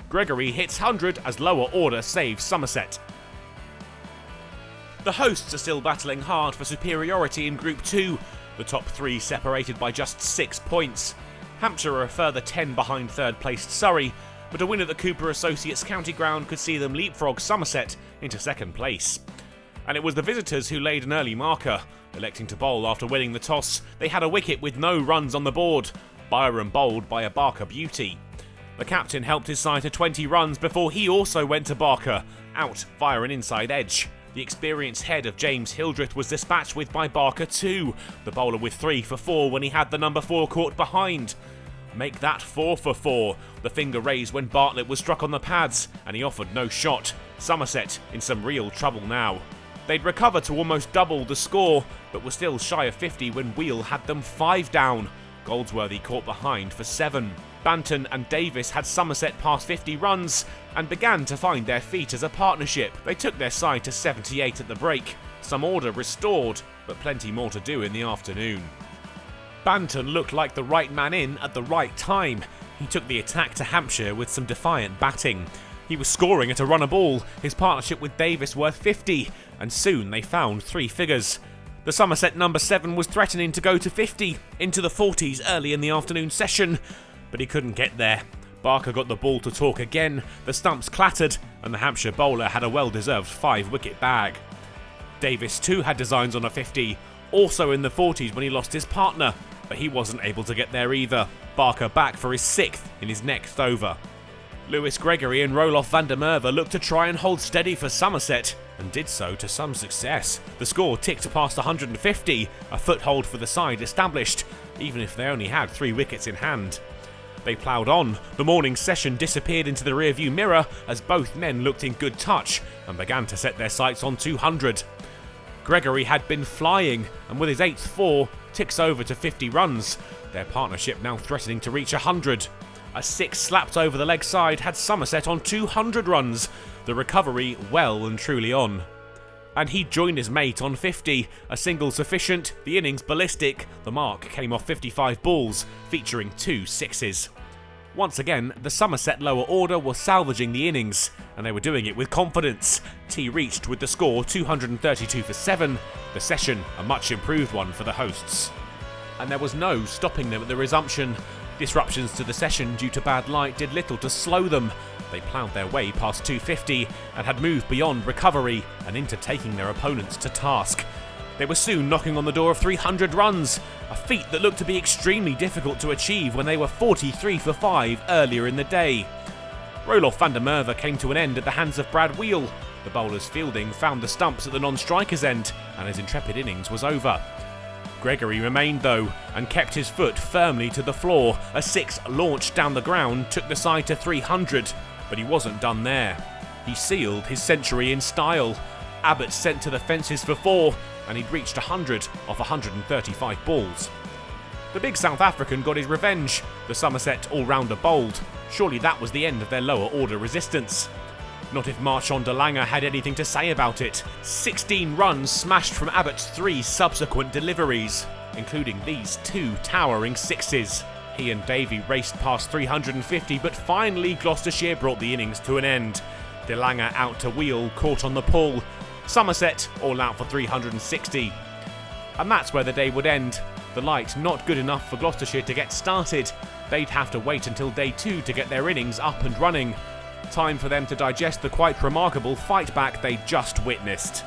Gregory hits 100 as lower order saves Somerset. The hosts are still battling hard for superiority in Group 2, the top 3 separated by just 6 points. Hampshire are a further 10 behind third-placed Surrey, but a win at the Cooper Associates County Ground could see them leapfrog Somerset into second place. And it was the visitors who laid an early marker. Electing to bowl after winning the toss, they had a wicket with no runs on the board. Byron bowled by a Barker beauty. The captain helped his side to 20 runs before he also went to Barker, out via an inside edge. The experienced head of James Hildreth was dispatched with by Barker too, the bowler with 3 for 4 when he had the number 4 caught behind. Make that 4 for 4. The finger raised when Bartlett was struck on the pads, and he offered no shot. Somerset in some real trouble now. They'd recover to almost double the score, but were still shy of 50 when Wheel had them 5 down. Goldsworthy caught behind for 7. Banton and Davis had Somerset past 50 runs and began to find their feet as a partnership. They took their side to 78 at the break. Some order restored, but plenty more to do in the afternoon. Banton looked like the right man in at the right time. He took the attack to Hampshire with some defiant batting. He was scoring at a run a ball, his partnership with Davis worth 50, and soon they found 3 figures. The Somerset number 7 was threatening to go to 50, into the 40s early in the afternoon session, but he couldn't get there. Barker got the ball to talk again, the stumps clattered, and the Hampshire bowler had a well-deserved 5-wicket bag. Davis too had designs on a 50, also in the 40s when he lost his partner, but he wasn't able to get there either. Barker back for his 6th in his next over. Lewis Gregory and Roloff van der Merwe looked to try and hold steady for Somerset, and did so to some success. The score ticked past 150, a foothold for the side established, even if they only had 3 wickets in hand. They ploughed on. The morning session disappeared into the rearview mirror as both men looked in good touch and began to set their sights on 200. Gregory had been flying, and with his 8th 4, ticks over to 50 runs, their partnership now threatening to reach 100. A 6 slapped over the leg side had Somerset on 200 runs, the recovery well and truly on. And he joined his mate on 50, a single sufficient, the innings ballistic, the mark came off 55 balls, featuring 2 sixes. Once again, the Somerset lower order was salvaging the innings, and they were doing it with confidence. T reached with the score 232 for 7, the session a much improved one for the hosts. And there was no stopping them at the resumption. Disruptions to the session due to bad light did little to slow them. They ploughed their way past 250 and had moved beyond recovery and into taking their opponents to task. They were soon knocking on the door of 300 runs, a feat that looked to be extremely difficult to achieve when they were 43 for 5 earlier in the day. Roloff van der Merwe came to an end at the hands of Brad Wheel. The bowler's fielding found the stumps at the non-striker's end, and his intrepid innings was over. Gregory remained though, and kept his foot firmly to the floor. A 6 launched down the ground took the side to 300, but he wasn't done there. He sealed his century in style. Abbott sent to the fences for 4, and he'd reached 100 off 135 balls. The big South African got his revenge. The Somerset all-rounder bowled. Surely that was the end of their lower order resistance. Not if Marchand de Lange had anything to say about it. 16 runs smashed from Abbott's 3 subsequent deliveries, including these 2 towering 6s. He and Davey raced past 350, but finally Gloucestershire brought the innings to an end. De Lange out to Wheel, caught on the pull. Somerset all out for 360. And that's where the day would end. The light not good enough for Gloucestershire to get started. They'd have to wait until day 2 to get their innings up and running. Time for them to digest the quite remarkable fight back they just witnessed.